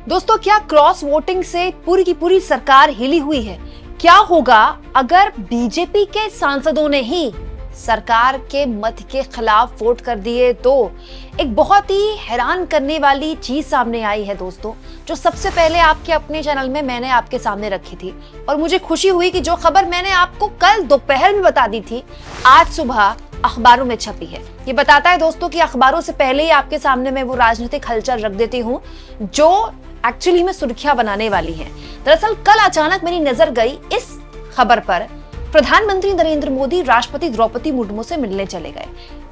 दोस्तों, क्या cross voting से पूरी की पूरी सरकार हिली हुई है? क्या होगा अगर बीजेपी के सांसदों ने ही सरकार के मत के खिलाफ वोट कर दिए? तो एक बहुत ही हैरान करने वाली चीज सामने आई है दोस्तों, जो सबसे पहले आपके अपने चैनल में मैंने आपके सामने रखी थी। और मुझे खुशी हुई कि जो खबर मैंने आपको कल दोपहर में बता दी थी, आज सुबह अखबारों में छपी है। ये बताता है दोस्तों कि अखबारों से पहले ही आपके सामने मैं वो राजनीतिक हलचल रख देती हूँ जो एक्चुअली में सुर्खियां बनाने वाली हैं। दरअसल कल अचानक मेरी नजर गई इस खबर पर। प्रधानमंत्री नरेंद्र मोदी राष्ट्रपति द्रौपदी मुर्मू से मिलने चले गए।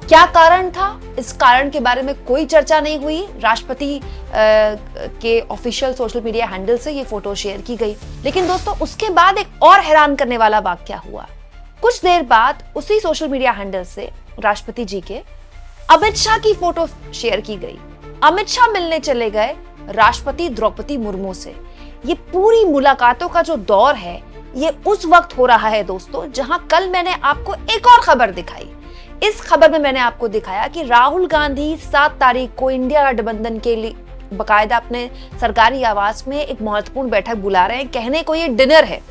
क्या कारण था? इस कारण के बारे में कोई चर्चा नहीं हुई। राष्ट्रपति के ऑफिशियल सोशल मीडिया हैंडल से ये फोटो शेयर की गई। लेकिन दोस्तों, उसके बाद एक और हैरान करने वाला वाकया हुआ। कुछ देर बाद उसी सोशल मीडिया हैंडल से राष्ट्रपति जी के अमित शाह की फोटो शेयर की गई। अमित शाह मिलने चले गए राष्ट्रपति द्रौपदी मुर्मू से। ये पूरी मुलाकातों का जो दौर है, ये उस वक्त हो रहा है दोस्तों, जहां कल मैंने आपको एक और खबर दिखाई। इस खबर में मैंने आपको दिखाया कि राहुल गांधी 7 तारीख को इंडिया गठबंधन के लिए बकायदा अपने सरकारी आवास में एक महत्वपूर्ण बैठक बुला रहे हैं। कहने को ये डिनर है,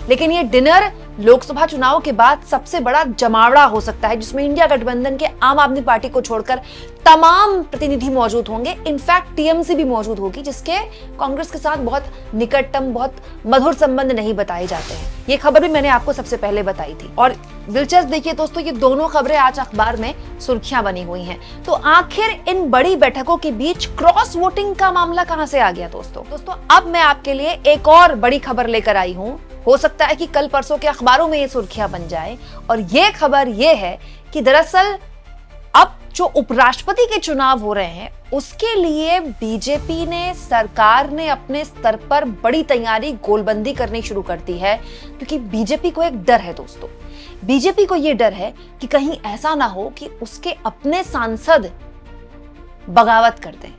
लेकिन ये डिनर लोकसभा चुनाव के बाद सबसे बड़ा जमावड़ा हो सकता है, जिसमें इंडिया गठबंधन के आम आदमी पार्टी को छोड़कर तमाम प्रतिनिधि मौजूद होंगे। इनफैक्ट टीएमसी भी मौजूद होगी, जिसके कांग्रेस के साथ बहुत निकटतम, बहुत मधुर संबंध नहीं बताए जाते हैं। ये खबर भी मैंने आपको सबसे पहले बताई थी। और दिलचस्प देखिए दोस्तों, ये दोनों खबरें आज अखबार में सुर्खियां बनी हुई हैं। तो आखिर इन बड़ी बैठकों के बीच क्रॉस वोटिंग का मामला कहां से आ गया दोस्तों? अब मैं आपके लिए एक और बड़ी खबर लेकर आई हूं। हो सकता है कि कल परसों के अखबारों में ये सुर्खियां बन जाए। और ये खबर ये है कि दरअसल अब जो उपराष्ट्रपति के चुनाव हो रहे हैं, उसके लिए बीजेपी ने, सरकार ने अपने स्तर पर बड़ी तैयारी, गोलबंदी करनी शुरू कर दी है। क्योंकि बीजेपी को एक डर है दोस्तों। बीजेपी को यह डर है कि कहीं ऐसा ना हो कि उसके अपने सांसद बगावत कर दें,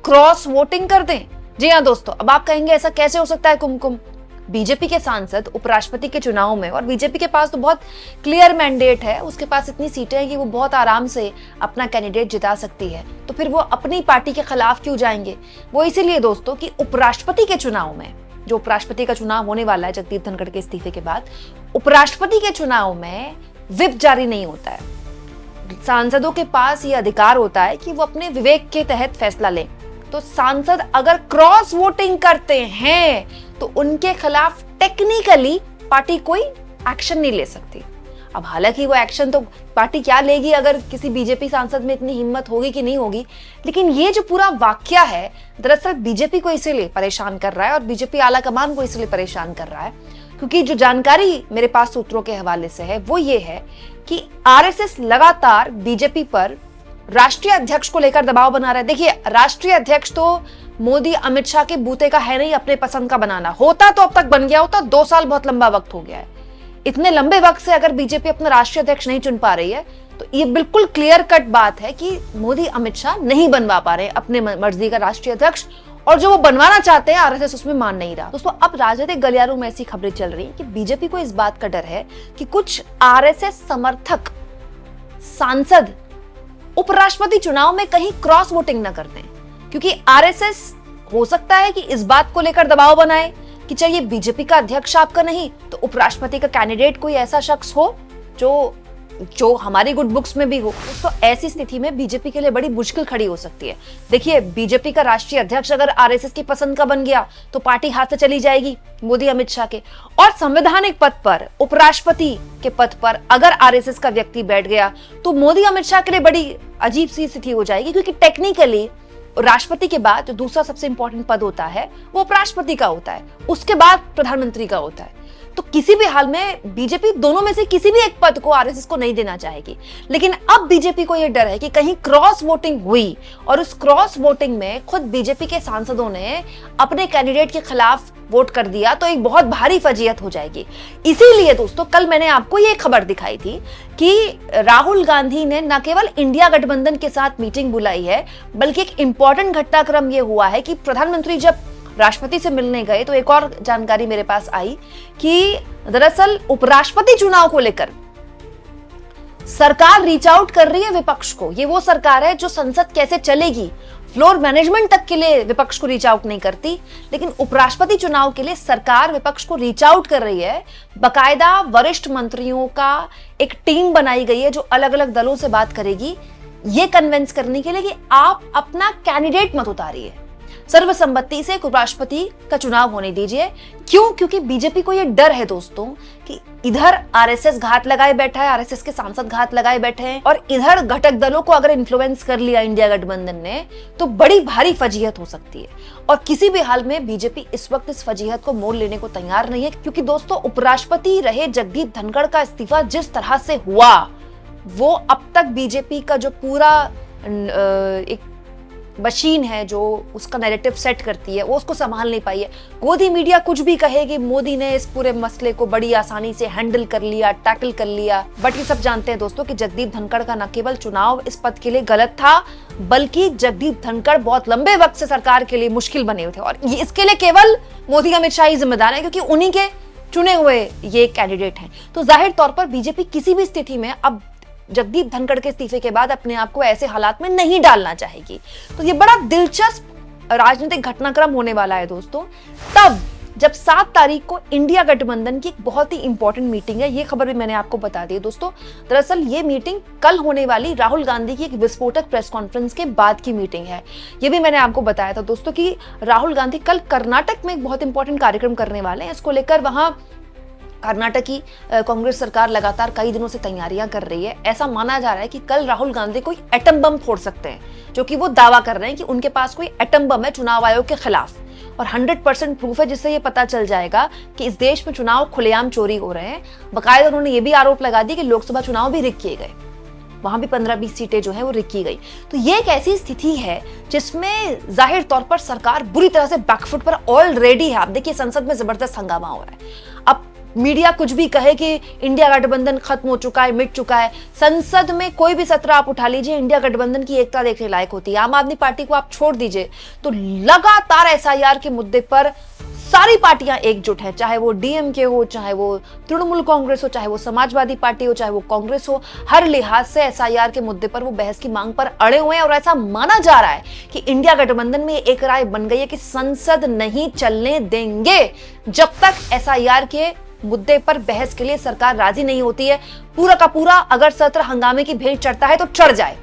क्रॉस वोटिंग कर दें। जी हाँ दोस्तों, अब आप कहेंगे ऐसा कैसे हो सकता है कुमकुम? बीजेपी के सांसद उपराष्ट्रपति के चुनाव में, और बीजेपी के पास तो बहुत क्लियर मैंडेट है, उसके पास इतनी सीटें हैं कि वो बहुत आराम से अपना कैंडिडेट जिता सकती है। तो फिर वो अपनी पार्टी के खिलाफ क्यों जाएंगे? वो इसीलिए दोस्तों कि उपराष्ट्रपति के चुनाव में, जो उपराष्ट्रपति का चुनाव होने वाला है जगदीप धनखड़ के इस्तीफे के बाद, उपराष्ट्रपति के चुनाव में व्हिप जारी नहीं होता है। सांसदों के पास ये अधिकार होता है कि वो अपने विवेक के तहत फैसला लें। तो सांसद अगर क्रॉस वोटिंग करते हैं तो उनके खिलाफ टेक्निकली पार्टी कोई एक्शन नहीं ले सकती। अब हालांकि वो एक्शन तो पार्टी क्या लेगी, अगर किसी बीजेपी सांसद में इतनी हिम्मत होगी कि नहीं होगी। लेकिन ये जो पूरा वाकया है, दरअसल बीजेपी को इसीलिए परेशान कर रहा है और बीजेपी आला कमान को इसलिए परेशान कर रहा है क्योंकि जो जानकारी मेरे पास सूत्रों के हवाले से है वो ये है कि आरएसएस लगातार बीजेपी पर राष्ट्रीय अध्यक्ष को लेकर दबाव बना रहा है। देखिए, राष्ट्रीय अध्यक्ष तो मोदी अमित शाह के बूते का है नहीं, अपने पसंद का बनाना होता तो अब तक बन गया होता। 2 साल बहुत लंबा वक्त हो गया है। इतने लंबे वक्त से अगर बीजेपी अपना राष्ट्रीय अध्यक्ष नहीं चुन पा रही है, तो ये बिल्कुल क्लियर कट बात है कि मोदी अमित शाह नहीं बनवा पा रहे अपने मर्जी का राष्ट्रीय अध्यक्ष, और जो वो बनवाना चाहते हैं आरएसएस उसमें मान नहीं रहा। दोस्तों, अब राजनीतिक गलियारों में ऐसी खबरें चल रही है कि बीजेपी को इस बात का डर है कि कुछ आरएसएस समर्थक सांसद उपराष्ट्रपति चुनाव में कहीं क्रॉस वोटिंग न करते हैं। क्योंकि आरएसएस हो सकता है कि इस बात को लेकर दबाव बनाए कि चाहिए बीजेपी का अध्यक्ष आपका नहीं तो उपराष्ट्रपति का कैंडिडेट कोई ऐसा शख्स हो जो हमारी गुड बुक्स में भी हो। तो ऐसी स्थिति में बीजेपी के लिए बड़ी मुश्किल खड़ी हो सकती है। देखिए, बीजेपी का राष्ट्रीय अध्यक्ष अगर आरएसएस की पसंद का बन गया तो पार्टी हाथ से चली जाएगी मोदी अमित शाह के। और संवैधानिक पद पर, उपराष्ट्रपति के पद पर अगर आरएसएस का व्यक्ति बैठ गया तो मोदी अमित शाह के लिए बड़ी अजीब सी स्थिति हो जाएगी। क्योंकि टेक्निकली राष्ट्रपति के बाद जो दूसरा सबसे इंपॉर्टेंट पद होता है वो उपराष्ट्रपति का होता है, उसके बाद प्रधानमंत्री का होता है। तो किसी भी हाल में बीजेपी दोनों में से किसी भी एक पद को आरएसएस को नहीं देना चाहेगी। लेकिन अब बीजेपी को यह डर है कि कहीं क्रॉस वोटिंग हुई और उस क्रॉस वोटिंग में खुद बीजेपी के सांसदों ने अपने कैंडिडेट के खिलाफ वोट कर दिया तो एक बहुत भारी फजीयत हो जाएगी। इसीलिए दोस्तों, कल मैंने आपको ये खबर दिखाई थी कि राहुल गांधी ने न केवल इंडिया गठबंधन के साथ मीटिंग बुलाई है, बल्कि एक इंपॉर्टेंट घटनाक्रम ये हुआ है कि प्रधानमंत्री जब राष्ट्रपति से मिलने गए तो एक और जानकारी मेरे पास आई कि दरअसल उपराष्ट्रपति चुनाव को लेकर सरकार रीच आउट कर रही है विपक्ष को। ये वो सरकार है जो संसद कैसे चलेगी, फ्लोर मैनेजमेंट तक के लिए विपक्ष को रीच आउट नहीं करती, लेकिन उपराष्ट्रपति चुनाव के लिए सरकार विपक्ष को रीच आउट कर रही है। बकायदा वरिष्ठ मंत्रियों का एक टीम बनाई गई है जो अलग अलग दलों से बात करेगी, ये कन्विंस करने के लिए कि आप अपना कैंडिडेट मत उतारिए, सर्वसम्मति से उपराष्ट्रपति का चुनाव होने दीजिए। क्यों? क्योंकि बीजेपी को यह डर है दोस्तों कि इधर आरएसएस घात लगाए बैठा है, आरएसएस के सांसद घात लगाए बैठे हैं, और इधर घटक दलों को अगर इन्फ्लुएंस कर लिया इंडिया गठबंधन ने तो बड़ी भारी फजीहत हो सकती है। और किसी भी हाल में बीजेपी इस वक्त इस फजीहत को मोल लेने को तैयार नहीं है, क्योंकि दोस्तों उपराष्ट्रपति रहे जगदीप धनखड़ का इस्तीफा जिस तरह से हुआ, वो अब तक बीजेपी का जो पूरा एक मशीन है जो उसका नैरेटिव सेट करती है, वो उसको संभाल नहीं पाई है। गोदी मीडिया कुछ भी कहेगी, मोदी ने इस पूरे मसले को बड़ी आसानी से हैंडल कर लिया, टैकल कर लिया। बट ये सब जानते हैं दोस्तों कि जगदीप धनखड़ का न केवल चुनाव इस पद के लिए गलत था, बल्कि जगदीप धनखड़ बहुत लंबे वक्त से सरकार के लिए मुश्किल बने हुए थे, और इसके लिए केवल मोदी अमित शाह ही जिम्मेदार है, क्योंकि उन्हीं के चुने हुए ये कैंडिडेट हैं। तो जाहिर तौर पर बीजेपी किसी भी स्थिति में अब जगदीप धनखड़ के इस्तीफे के बाद अपने आप को ऐसे हालात में नहीं डालना चाहेगी। तो ये बड़ा दिलचस्प राजनीतिक घटनाक्रम होने वाला है दोस्तों, तब जब 7 तारीख को इंडिया गठबंधन की एक बहुत ही इंपॉर्टेंट मीटिंग है। ये खबर भी मैंने आपको बता दी दोस्तों। दरअसल ये मीटिंग कल होने वाली राहुल गांधी की एक विस्फोटक प्रेस कॉन्फ्रेंस के बाद की मीटिंग है। ये भी मैंने आपको बताया था दोस्तों कि राहुल गांधी कल कर्नाटक में एक बहुत इंपॉर्टेंट कार्यक्रम करने वाले हैं। इसको लेकर वहां कर्नाटक की कांग्रेस सरकार लगातार कई दिनों से तैयारियां कर रही है। ऐसा माना जा रहा है कि कल राहुल गांधी कोई एटम बम फोड़ सकते हैं, जो कि वो दावा कर रहे हैं कि उनके पास कोई एटम बम है चुनाव आयोग के खिलाफ, और 100% प्रूफ है, जिससे ये पता चल जाएगा कि इस देश में चुनाव खुलेआम चोरी हो रहे हैं। बकायदा उन्होंने ये भी आरोप लगा दिया कि लोकसभा चुनाव भी रिग किए गए, वहां भी 15-20 सीटें जो है वो रिग की गई। तो ये एक ऐसी स्थिति है जिसमें जाहिर तौर पर सरकार बुरी तरह से बैकफुट पर ऑलरेडी है। आप देखिए संसद में जबरदस्त हंगामा हो रहा है। अब मीडिया कुछ भी कहे कि इंडिया गठबंधन खत्म हो चुका है, मिट चुका है, संसद में कोई भी सत्र आप उठा लीजिए, इंडिया गठबंधन की एकता देखने लायक होती है। आम आदमी पार्टी को आप छोड़ दीजिए, तो लगातार एसआईआर के मुद्दे पर सारी पार्टियां एकजुट हैं, चाहे वो डीएमके हो, चाहे वो तृणमूल कांग्रेस हो, चाहे वो समाजवादी पार्टी हो, चाहे वो कांग्रेस हो। हर लिहाज से एसआईआर के मुद्दे पर वो बहस की मांग पर अड़े हुए हैं, और ऐसा माना जा रहा है कि इंडिया गठबंधन में एक राय बन गई है कि संसद नहीं चलने देंगे जब तक एसआईआर के मुद्दे पर बहस के लिए सरकार राजी नहीं होती है। पूरा का पूरा अगर सत्र हंगामे की भेंट चढ़ता है तो चढ़ जाए।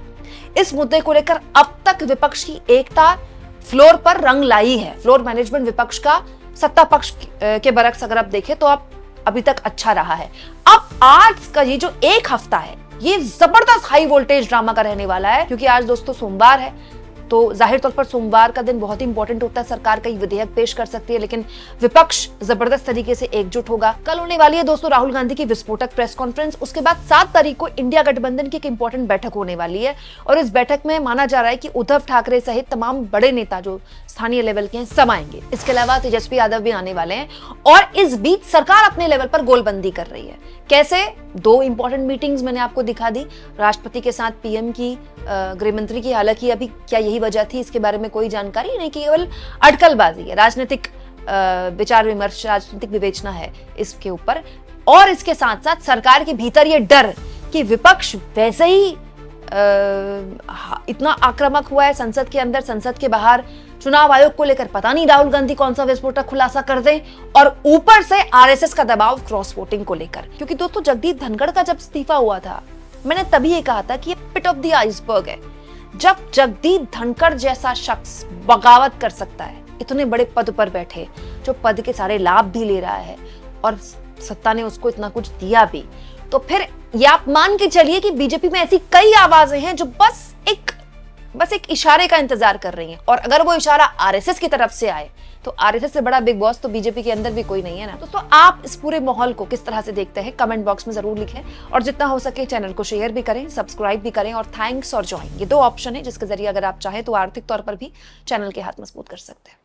इस मुद्दे को लेकर अब तक विपक्ष की एकता फ्लोर पर रंग लाई है। फ्लोर मैनेजमेंट विपक्ष का सत्ता पक्ष के बरक्स अगर आप देखें तो अब अभी तक अच्छा रहा है। अब आज का ये जो एक हफ्ता है, ये जबरदस्त हाई वोल्टेज ड्रामा का रहने वाला है, क्योंकि आज दोस्तों सोमवार है, तो जाहिर तौर पर सोमवार का दिन बहुत ही इंपॉर्टेंट होता है। सरकार कई विधेयक पेश कर सकती है, लेकिन विपक्ष जबरदस्त तरीके से एकजुट होगा। कल होने वाली है दोस्तों राहुल गांधी की विस्फोटक प्रेस कॉन्फ्रेंस। उसके बाद 7 तारीख को इंडिया गठबंधन की एक इंपॉर्टेंट बैठक होने वाली है, और इस बैठक में माना जा रहा है कि उद्धव ठाकरे सहित तमाम बड़े नेता जो स्थानीय लेवल के हैं सब आएंगे। इसके अलावा तेजस्वी यादव भी आने वाले हैं, और इस बीच सरकार अपने लेवल पर गोलबंदी कर रही है। कैसे? 2 इंपॉर्टेंट मीटिंग्स मैंने आपको दिखा दी, राष्ट्रपति के साथ पीएम की, गृह मंत्री की। हालांकि अभी क्या यही वजह थी इसके बारे में कोई जानकारी नहीं, केवल अटकलबाजी है, राजनीतिक विचार विमर्श, राजनीतिक विवेचना है इसके ऊपर। और इसके साथ साथ सरकार के भीतर ये डर कि विपक्ष वैसे ही इतना आक्रामक हुआ है संसद के अंदर, संसद के बाहर, चुनाव आयोग को लेकर पता नहीं राहुल गांधी कौन सा विस्फोटक खुलासा कर दे, और ऊपर से आरएसएस का दबाव क्रॉस वोटिंग को लेकर। क्योंकि दोस्तों जगदीप धनखड़ का जब इस्तीफा हुआ था, मैंने तभी ये कहा था कि ये पिट ऑफ द आइसबर्ग है। जब जगदीप धनखड़ जैसा शख्स बगावत कर सकता है, इतने बड़े पद पर बैठे, जो पद के सारे लाभ भी ले रहा है और सत्ता ने उसको इतना कुछ दिया भी, तो फिर ये आप मान के चलिए कि बीजेपी में ऐसी कई आवाजें हैं जो बस एक इशारे का इंतजार कर रही हैं। और अगर वो इशारा आरएसएस की तरफ से आए, तो आरएसएस से बड़ा बिग बॉस तो बीजेपी के अंदर भी कोई नहीं है ना। दोस्तों आप इस पूरे माहौल को किस तरह से देखते हैं, कमेंट बॉक्स में जरूर लिखें, और जितना हो सके चैनल को शेयर भी करें, सब्सक्राइब भी करें, और थैंक्स और ज्वाइन, ये 2 ऑप्शन है जिसके जरिए अगर आप चाहें तो आर्थिक तौर पर भी चैनल के हाथ मजबूत कर सकते हैं।